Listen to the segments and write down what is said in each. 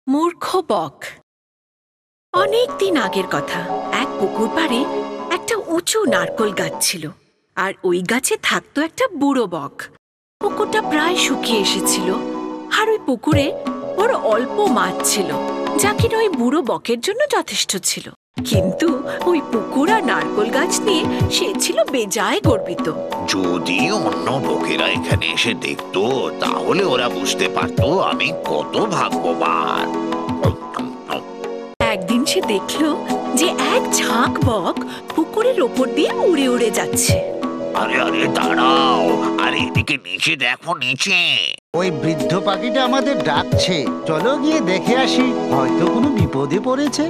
মূর্খ বক। অনেক দিন আগের কথা। এক পুকুর পাড়ে একটা উঁচু নারকোল গাছ ছিল, আর ওই গাছে থাকতো একটা বুড়ো বক। পুকুরটা প্রায় শুকিয়ে এসেছিল, আর ওই পুকুরে বড় অল্প মাছ ছিল, যা কিনা ওই বুড়ো বকের জন্য যথেষ্ট ছিল। কিন্তু ওই পুকুর আর নারকোল গাছ নিয়ে সে ছিল বেজায় গর্বিত। যদি অন্য লোকেরা এখানে এসে দেখতো, তাহলে ওরা বুঝতে পারতো আমি কত ভাগ্যবান। একদিন সে দেখলো যে এক ঝাঁক বক পুকুরের ওপর দিয়ে উড়ে উড়ে যাচ্ছে। আরে আরে দাঁড়াও, আরে এদিকে নিচে দেখো, নিচে ওই বৃদ্ধ পাখিটা আমাদের ডাকছে, চলো গিয়ে দেখে আসি, হয়তো কোনো বিপদে পড়েছে।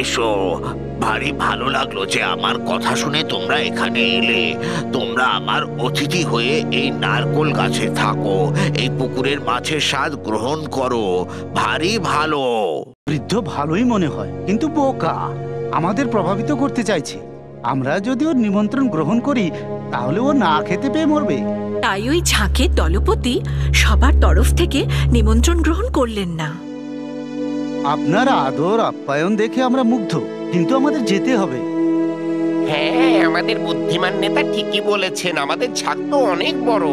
এসো, ভারী ভালো লাগলো যে আমার কথা শুনে তোমরা এখানে এলে। তোমরা আমার অতিথি হয়ে এই নারকোল গাছে থাকো, এই পুকুরের মাছের স্বাদ গ্রহণ করো, ভারী ভালো। বৃদ্ধ ভালোই মনে হয়, কিন্তু বোকা, আমাদের প্রভাবিত করতে চাইছে। আমরা যদি ওর নিমন্ত্রণ গ্রহণ করি, তাহলে ও না খেতে পেয়ে মরবে। তাই ওই ঝাঁকের দলপতি সবার তরফ থেকে নিমন্ত্রণ গ্রহণ করলেন না। আপনার আদর আপ্যায়ন দেখে আমরা মুগ্ধ, কিন্তু আমাদের যেতে হবে। হ্যাঁ, আমাদের বুদ্ধিমান নেতা ঠিকই বলেছেন, আমাদের ঝাঁক তো অনেক বড়।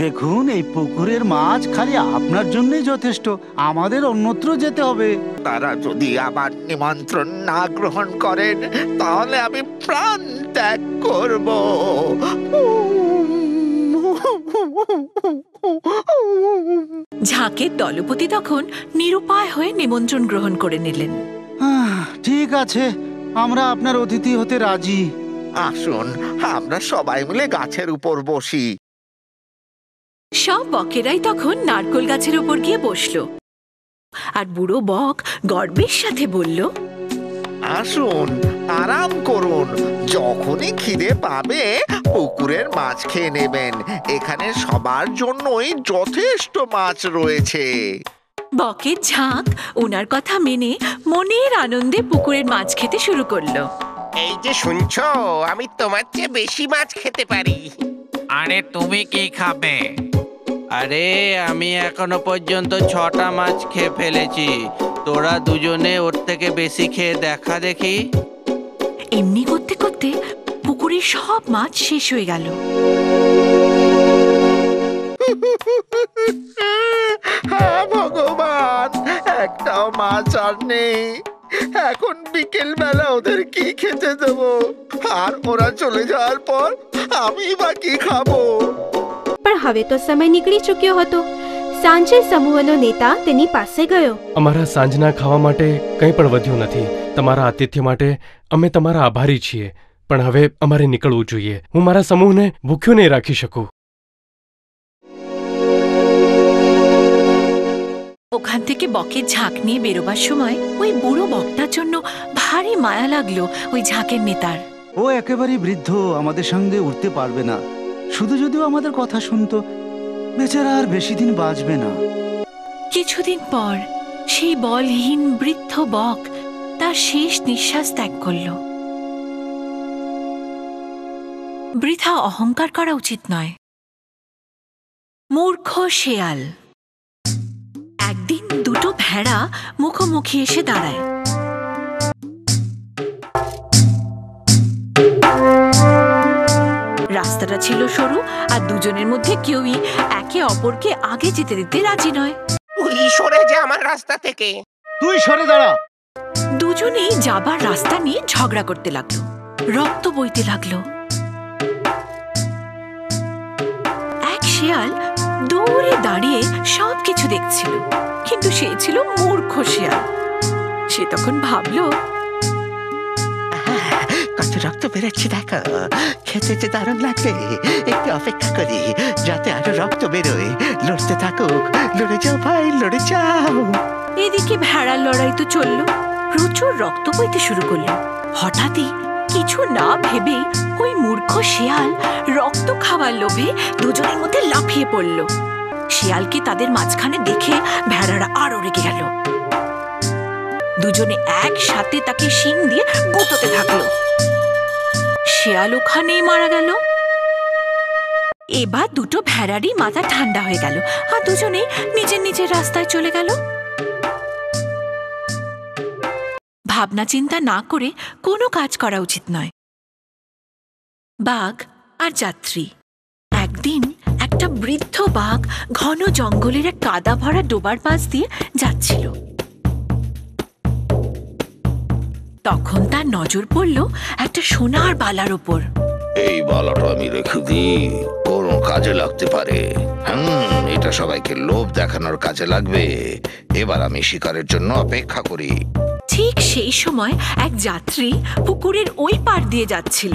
দেখুন, এই পুকুরের মাছ খালি আপনার জন্যই যথেষ্ট, আমাদের অন্যত্র যেতে হবে। তারা যদি আমার নিমন্ত্রণ না গ্রহণ করেন, তাহলে আমি প্রাণ ত্যাগ করব। ঝাঁকের দলপতি তখন নিরুপায় হয়ে নিমন্ত্রণ গ্রহণ করে নিলেন। ঠিক আছে, আমরা আপনার অতিথি হতে রাজি। আসুন, আমরা সবাই মিলে গাছের উপর বসি। সব বকেরাই তখন নারকোল গাছের উপর গিয়ে বসলো, আর বুড়ো বক গর্বের সাথে বলল, আসুন, আরাম করুন, যখনই খিদে পাবে পুকুরের মাছ খেয়ে নেবেন, এখানে সবার জন্যই যথেষ্ট মাছ রয়েছে। বকের ঝাঁক ওনার কথা মেনে মনের আনন্দে পুকুরের মাছ খেতে শুরু করলো। এই যে শুনছো, আমি তোমার চেয়ে বেশি মাছ খেতে পারি। আরে তুমি কি খাবে? আরে আমি এখনো পর্যন্ত 6টা মাছ খেয়ে ফেলেছি, তোরা দুজনে ওর থেকে বেশি খেয়ে দেখা দেখি। এমনি করতে করতে পুকুরের সব মাছ শেষ হয়ে গেল। হ্যাঁ ভগবান, একটাও মাছ আর নেই। এখন বিকেল বেলা ওদের কি খেতে দেব? আর ওরা চলে যাওয়ার পর আমি বা কি ખાબો? પણ હવે તો સમય નીકળી ચૂક્યો હતો. સાંજે સમૂહનો નેતા તેની પાસે ગયો. અમારા સાંજના ખાવા માટે કંઈ પણ વધ્યું નથી. તમારા આતિથ્ય માટે અમે તમારા આભારી છીએ, પણ હવે અમારે નીકળવું જોઈએ. હું મારા સમૂહને ભૂખ્યો નહીં રાખી શકું. ওখান থেকে বকের ঝাঁক নিয়ে বেরোবার সময় ওই বুড়ো বকটার জন্য ভারী মায়া লাগলো ওই ঝাঁকের নেতার। ও একেবারেই বৃদ্ধ, আমাদের সঙ্গে উঠতে পারবে না। শুধু যদিও আমাদের কথা শুনতো, বেচারা আর বেশি দিন বাঁচবে না। কিছুদিন পর সেই বলহীন বৃদ্ধ বক তার শেষ নিঃশ্বাস ত্যাগ করল। বৃথা অহংকার করা উচিত নয়। মূর্খ শেয়াল। একদিন দুটো ভেড়া মুখোমুখি এসে দাঁড়ায়। রাস্তাটা ছিল সরু, আর দুজনের মধ্যে কেউই একে অপরকে আগে যেতে দিতে রাজি নয়। তুই সরে যা আমার রাস্তা থেকে। তুই সরে দাঁড়া। দুজনেই যাবার রাস্তা নিয়ে ঝগড়া করতে লাগলো, রক্ত বইতে লাগলো। এক শেয়াল দূরে দাঁড়িয়ে সবকিছু দেখছিল, কিন্তু সে ছিল মূর্খ শেয়াল। সে তখন ভাবলো, কত রক্ত বেরোচ্ছে দেখো, খেতে যে দারুণ লাগবে। একটু অপেক্ষা করি যাতে আরো রক্ত বেরোয়। লড়তে থাকুক, লড়ে যাও ভাই, লড়ে যাও। এদিকে ভেড়ার লড়াই তো চললো, প্রচুর রক্ত বইতে শুরু করলো। হঠাৎই কিছু না ভেবেই ওই মূর্খ শেয়াল রক্ত খাওয়ার লোভে দুজনের মধ্যে লাফিয়ে পড়ল। শিয়ালকে তাদের মাঝখানে দেখে ভেড়ারা আরো রেগে গেল। দুজনে একসাথে তাকে শিং দিয়ে গুঁতোতে থাকলো। শিয়াল ওখানেই মারা গেল। এবার দুটো ভেড়ারই মাথা ঠান্ডা হয়ে গেল আর দুজনেই নিজের নিজের রাস্তায় চলে গেল। ভাবনা চিন্তা না করে কোনো কাজ করা উচিত নয়। বাঘ আর যাত্রী। একদিন একটা বৃদ্ধ বাঘ ঘন জঙ্গলের এক কাদা ভরা ডোবার পাশ দিয়ে যাচ্ছিল। তখন তার নজর পড়ল একটা সোনার বালার ওপর। এই বালাটা আমি রেখে দিই, কোনো কাজে লাগতে পারে। এটা সবাইকে লোভ দেখানোর কাজে লাগবে। এবার আমি শিকারের জন্য অপেক্ষা করি। ঠিক সেই সময় এক যাত্রী পুকুরের ওই পার দিয়ে যাচ্ছিল।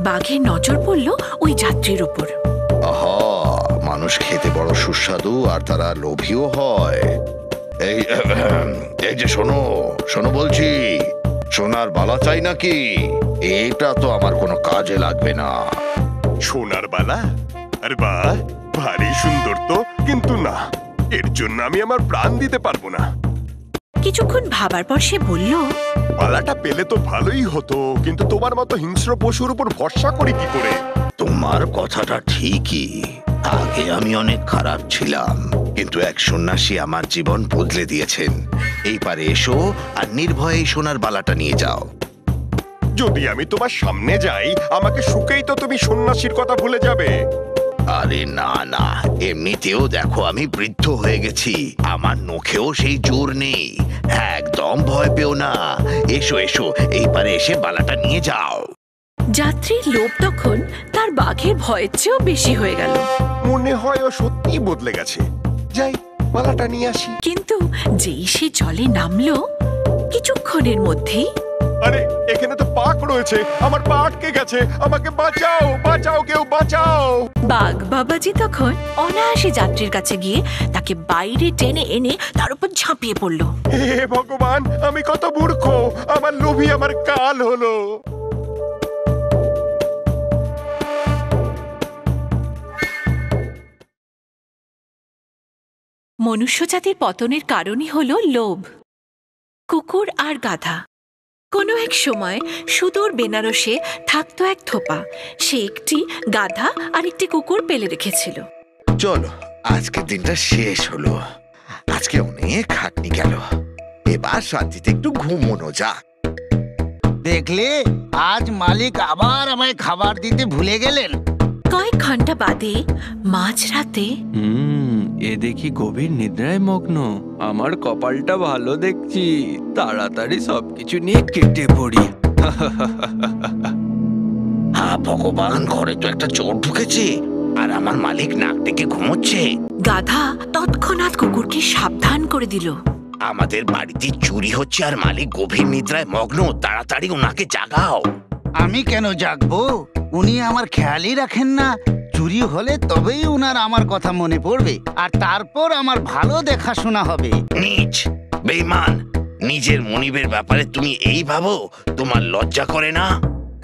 বাঘের নজর পড়ল ওই যাত্রীর উপর। আহা, মানুষ খেতে বড় সুস্বাদু আর তারা লোভীও হয়। এই এই যে শোনো শোনো বলছি, সোনার বালা চাই নাকি? এটা তো আমার কোনো কাজে লাগবে না। সোনার বালা? আরে বাহ, ভারী সুন্দর তো, কিন্তু না, এর জন্য আমি আমার প্রাণ দিতে পারবো না। কিছুক্ষণ ভাবার পর সে বলল, বালাটা পেলে তো ভালোই হতো, কিন্তু তোমার মতো হিংস্র পশুর উপর ভরসা করি কি করে? তোমার কথাটা ঠিকই। আগে আমি অনেক খারাপ ছিলাম, কিন্তু এক সন্ন্যাসী আমার জীবন বদলে দিয়েছেন। এই পারে এসো আর নির্ভয়ে এই সোনার বালাটা নিয়ে যাও। যদি আমি তোমার সামনে যাই, আমাকে শুকেই তো তুমি সন্ন্যাসীর কথা ভুলে যাবে। আরে না না, এমনিতেও দেখো আমি বৃদ্ধ হয়ে গেছি, আমার নখেও সেই জোর নেই। একদম ভয় পেও না, এসো এসো, এই পারে এসে বালাটা নিয়ে যাও। যাত্রীর লোভ তখন তার বাঘের ভয়ের চেয়েও বেশি হয়ে গেল। মনে হয় ও সত্যিই বদলে গেছে। যাই, বালাটা নিয়ে আসি। কিন্তু যেই সে জলে নামলো, কিছুক্ষণের মধ্যেই আরে, এখানে তো পাক রয়েছে, আমার পা আটকে গেছে, আমাকে বাঁচাও, বাঁচাও, কেউ বাঁচাও। বাঘ বাবাজি তখন অনায়াসে যাত্রীর কাছে গিয়ে তাকে বাইরে টেনে এনে তার উপর ঝাঁপিয়ে পড়ল। হে ভগবান, আমি কত মূর্খ, আমার লোভী আমার কাল হলো। মনুষ্যজাতির পতনের কারণই হলো লোভ। কুকুর আর গাধা। কোনো এক সময় সুদূর বেনারসে থাকতো এক থোপা। সে একটি গাধা আর একটি কুকুর পেলে রেখেছিল। চলো, আজকের দিনটা শেষ হলো। আজকে অনেক খাটনি গেল, এবার শান্তিতে একটু ঘুমোনো যাক। দেখলে, আজ মালিক আবার আমায় খাবার দিতে ভুলে গেলেন। কয়েক ঘন্টা বাদে মাঝরাতে এ দেখি গভীর নিদ্রায় মগ্ন। আমার কপালটা ভালো দেখছি, তাড়াতাড়ি সবকিছু নিয়ে কেটে পড়ি। ভগবান, ঘরে তো একটা চোর ঢুকেছে আর আমার মালিক নাক ডেকে ঘুমোচ্ছে। গাধা তৎক্ষণাৎ কুকুরকে সাবধান করে দিল। আমাদের বাড়িতে চুরি হচ্ছে আর মালিক গভীর নিদ্রায় মগ্ন, তাড়াতাড়ি ওনাকে জাগাও। আমি কেন জাগবো? উনি আমার খেয়ালই রাখেন না। চুরি হলে তবেই উনার আমার কথা মনে পড়বে, আর তারপর আমার ভালো দেখাশোনা হবে। নীচ, বেঈমান, নিজের মনিবের ব্যাপারে তুমি এই ভাবো? তোমার লজ্জা করে না?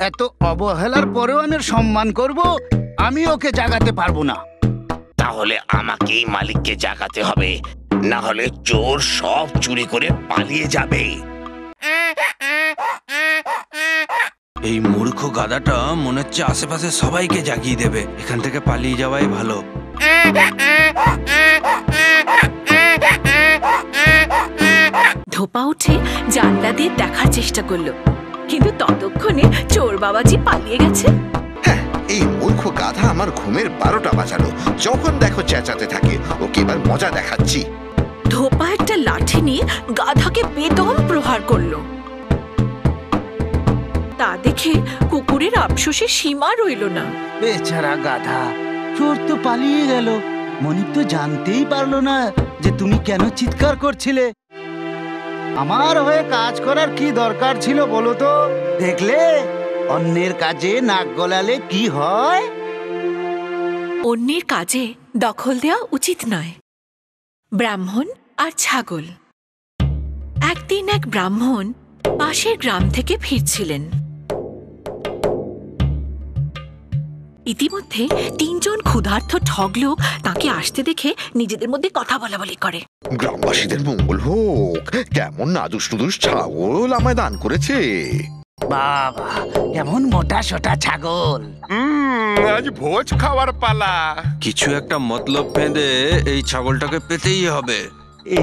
এত অবহেলার পরেও আমি ওর সম্মান করব? আমি ওকে জাগাতে পারবো না। তাহলে আমাকেই মালিককে জাগাতে হবে, না হলে চোর সব চুরি করে পালিয়ে যাবে। এই মূর্খ গাধাটা মনে হচ্ছে আশেপাশে সবাইকে জাগিয়ে দেবে। এখান থেকে পালিয়ে যাওয়াই ভালো। ধোপা উঠে জানলা দিয়ে দেখার চেষ্টা করলো, কিন্তু ততক্ষণে চোর বাবাজি পালিয়ে গেছে। হ্যাঁ, এই মূর্খ গাধা আমার ঘুমের 12টা বাজালো। যখন দেখো চেঁচাতে থাকে, ওকে এবার মজা দেখাচ্ছি। ধোপা একটা লাঠি নিয়ে গাধাকে বেদম প্রহার করলো। তা দেখে কুকুরের আফসোসের সীমা রইল না। বেচারা গাধা, চোর তো পালিয়ে গেল। মনিব তো জানতেই পারলো না যে তুমি কেন চিৎকার করছিলে। আমার হয়ে কাজ করার কি দরকার ছিল বলো তো? দেখলে, অন্যের কাজে নাক গলালে কি হয়। অন্যের কাজে দখল দেওয়া উচিত নয়। ব্রাহ্মণ আর ছাগল। একদিন এক ব্রাহ্মণ পাশের গ্রাম থেকে ফিরছিলেন। ইতিমধ্যে 3 জন ক্ষুধার্ত ঠগ লোক তাকে আসতে দেখে নিজেদের মধ্যে কথা বলাবলি করে। গ্রামবাসীদের মঙ্গল হোক, কেমন নাদুস নুদুস ছাগল আমায় দান করেছে। বাবা, কেমন মোটা সোটা ছাগল। আজ ভোজ খাওয়ার পালা। কিছু একটা মতলব বেঁধে এই ছাগলটাকে পেতেই হবে।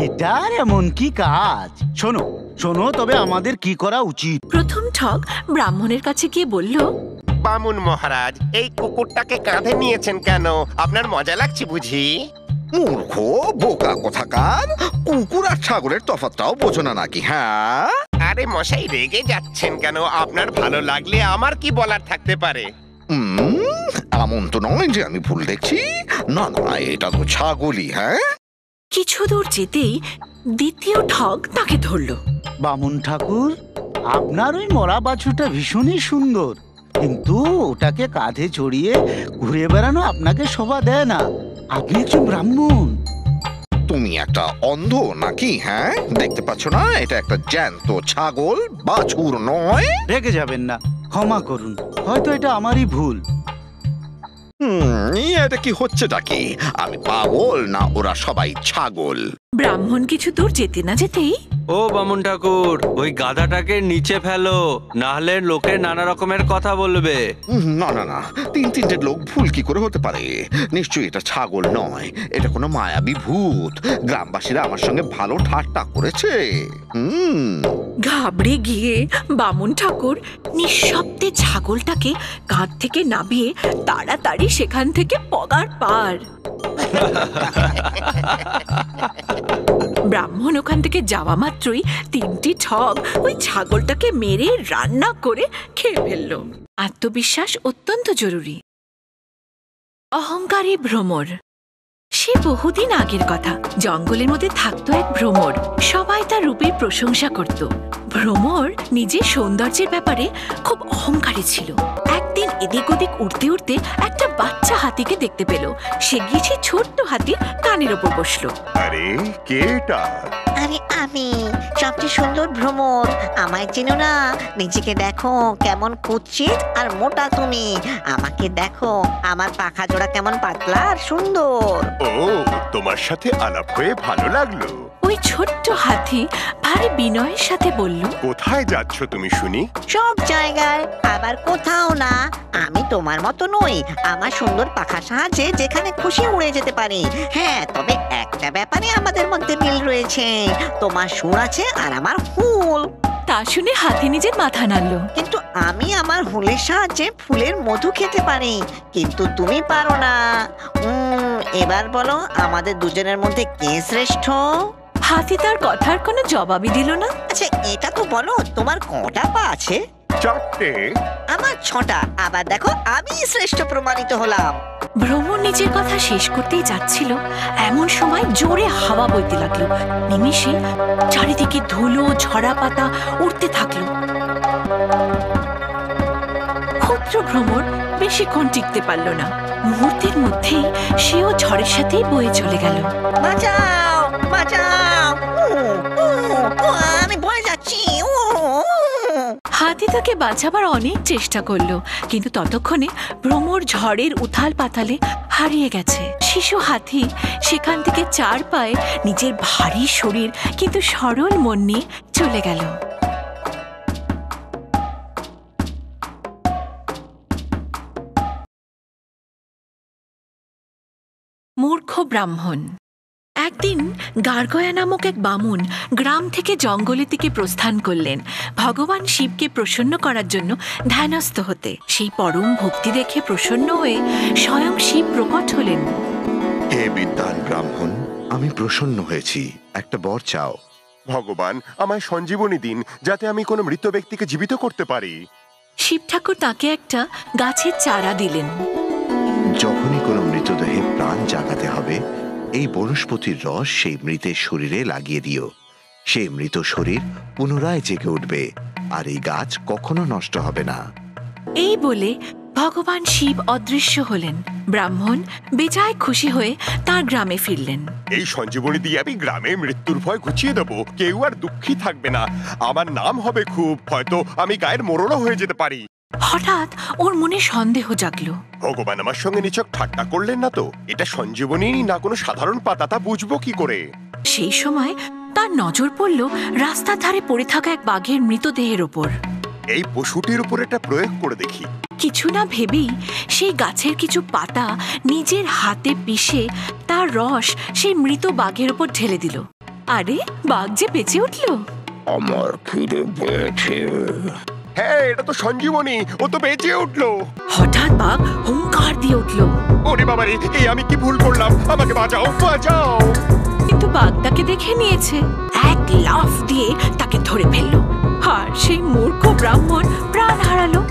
এটার এমন কি কাজ? শোনো শোনো, তবে আমাদের কি করা উচিত? প্রথম ঠগ ব্রাহ্মণের কাছে গিয়ে বলল, বামুন মহারাজ, এই কুকুরটাকে কাঁধে নিয়েছেন কেন? আপনার মজা লাগছে বুঝি? মূর্খ বোকা কোথাকার, কুকুর আর ছাগলের তফাৎটাও বোঝো না নাকি? হ্যাঁ, আরে মশাই, রেগে যাচ্ছেন কেন? আপনার ভালো লাগলে আমার কি বলার থাকতে পারে? এমন তো নয় যে আমি ভুল দেখছি। না না, এটা তো ছাগলই। হ্যাঁ, কিছু দূর যেতেই দ্বিতীয় ঠগ তাকে ধরল। বামুন ঠাকুর, আপনার ওই মরা বাছুরটা ভীষণই সুন্দর, কিন্তু ওটাকে কাঁধে চড়িয়ে ঘুরে বেড়ানো আপনাকে শোভা দেয় না। আপনি একজন ব্রাহ্মণ। তুমি একটা অন্ধ নাকি? হ্যাঁ, দেখতে পাচ্ছ না এটা একটা জ্যান্ত ছাগল, বাছুর নয়। রেগে যাবেন না, ক্ষমা করুন, হয়তো এটা আমারই ভুল। এটা কি হচ্ছেটা কি? আমি পাগল না ওরা সবাই ছাগল? ব্রাহ্মণ কিছু দূর যেতে না যেতেই, ও বামুন ঠাকুর, ওই গাধাটাকে নিচে ফেলো, না হলে লোকে নানা রকমের কথা বলবে। না না না, তিনটে লোক ভুল কি করে হতে পারে? নিশ্চয়ই এটা ছাগল নয়, এটা কোনো মায়াবী ভূত। গ্রামবাসীরা আমার সঙ্গে ভালো ঠাট্টা করেছে। ঘাবড়ে গিয়ে বামুন ঠাকুর নিঃশব্দে ছাগলটাকে কাঁধ থেকে নামিয়ে তাড়াতাড়ি সেখান থেকে পগার পার। ব্রাহ্মণ ওখান থেকে যাওয়া মাত্রই তিনটি ঠগ ওই ছাগলটাকে মেরে রান্না করে খেয়ে ফেলল। আত্মবিশ্বাস অত্যন্ত জরুরি। অহংকারী ভ্রমর। সে বহুদিন আগের কথা। জঙ্গলের মধ্যে থাকতো এক ভ্রমর। সবাই তার রূপের প্রশংসা করত। ভ্রমর নিজের সৌন্দর্যের ব্যাপারে খুব অহংকারী ছিল। একদিন এদিক ওদিক উড়তে উড়তে একটা বাচ্চা হাতিকে দেখতে পেল। সে গিয়ে সেই ছোট্ট হাতির কানের ওপর বসলো। আরে কে এটা? আরে আমি সবচেয়ে সুন্দর ভ্রমর, আমায় চেনো না? নিজেকে দেখো কেমন কুৎসিত আর মোটা তুমি। আমাকে দেখো, আমার পাখা জোড়া কেমন পাতলা আর সুন্দর। ও, তোমার সাথে আলাপ হয়ে ভালো লাগলো। ওই ছোট্ট হাতি ভারী বিনয়ের সাথে বলল, কোথায় যাচ্ছ তুমি শুনি? সব জায়গায়, আবার কোথাও না। আমি তোমার মতো নই। আমার সুন্দর পাখার সাহায্যে যেখানে খুশি উড়ে যেতে পারি। হ্যাঁ, তবে একটা ব্যাপারে আমাদের মধ্যে মিল রয়েছে। তোমার সুর আছে আর আমার হুল। তা শুনে হাতি নিজের মাথা নাড়ল। কিন্তু আমি আমার হুলের সাহায্যে ফুলের মধু খেতে পারি, কিন্তু তুমি পারো না। এবার বলো, আমাদের দুজনের মধ্যে কে শ্রেষ্ঠ? হাতি তার কথার কোনো জবাবই দিল না। আচ্ছা, এটা তো বলো, তোমার কটা পা আছে? 4টে। আমার 6টা। আবার দেখো, আমি শ্রেষ্ঠ প্রমাণিত হলাম। ভ্রমর নিজের কথা শেষ করতেই যাচ্ছিল, এমন সময় জোরে হাওয়া বইতে লাগলো। নিমেষে চারিদিকে ধুলো ঝরা পাতা উড়তে থাকলো। ক্ষুদ্র ভ্রমর বেশিক্ষণ টিকতে পারল না। মুহূর্তের মধ্যেই সেও ঝড়ের সাথেই বয়ে চলে গেল। বাঁচাও, বাঁচাও, আমি বয়ে যাচ্ছি। হাতি তাকে বাঁচাবার অনেক চেষ্টা করলো, কিন্তু ততক্ষণে ভ্রমর ঝড়ের উথাল পাতালে হারিয়ে গেছে। শিশু হাতি সেখান থেকে 4 পায়ে নিজের ভারী শরীর কিন্তু সরল মন নিয়ে চলে গেল। মূর্খ ব্রাহ্মণ। একদিন গার্গয়া নামক এক বামুন গ্রাম থেকে জঙ্গলের দিকে প্রস্থান করলেন ভগবান শিবকে প্রসন্ন করার জন্য ধ্যানস্থ হতে। সেই পরম ভক্তি দেখে প্রসন্ন হয়ে স্বয়ং শিব প্রকট হলেন। হে বিদ্বান ব্রাহ্মণ, আমি প্রসন্ন হয়েছি, একটা বর চাও। ভগবান, আমায় সঞ্জীবনী দিন, যাতে আমি কোনো মৃত ব্যক্তিকে জীবিত করতে পারি। শিব ঠাকুর তাকে একটা গাছের চারা দিলেন। যখনই কোনো মৃতদেহে প্রাণ জাগাতে হবে, এই বনস্পতির রস সেই মৃতের শরীরে লাগিয়ে দিও। সেই মৃত শরীর পুনরায় জেগে উঠবে, আর এই গাছ কখনো নষ্ট হবে না। এই বলে ভগবান শিব অদৃশ্য হলেন। ব্রাহ্মণ বেজায় খুশি হয়ে তার গ্রামে ফিরলেন। এই সঞ্জীবনী দিয়ে আমি গ্রামে মৃত্যুর ভয় ঘুচিয়ে দেবো। কেউ আর দুঃখী থাকবে না। আমার নাম হবে খুব, হয়তো আমি গায়ের মোড়লও হয়ে যেতে পারি। হঠাৎ ওর মনে সন্দেহ জাগলো। ভগবান আমার সঙ্গে নিছক ঠাট্টা করলেন না তো? এটা সঞ্জীবনী না কোনো সাধারণ পাতা, তা বুঝবো কি করে? সেই সময় তার নজর পড়ল রাস্তার ধারে পড়ে থাকা এক বাঘের মৃতদেহের ওপর। এই পশুটির উপর এটা প্রয়োগ করে দেখি। কিছু না ভেবেই সেই গাছের কিছু পাতা নিজের হাতে পিষে তার রস সেই মৃত বাঘের উপর ঢেলে দিল। আরে বাঘ যে বেঁচে উঠল। আমার খিদে পেয়েছে। হ্যাঁ, এটা তো সঞ্জীবনী, ও তো বেঁচে উঠলো। হঠাৎ বাঘ হুঙ্কার দিয়ে উঠল। ওরে বাবারে, এই আমি কি ভুল করলাম? আমাকে বাঁচাও, বাঁচাও। কিন্তু বাঘ তাকে দেখে নিয়েছে, এক লাফ দিয়ে তাকে ধরে ফেললো। আর সেই মূর্খ ব্রাহ্মণ প্রাণ হারালো।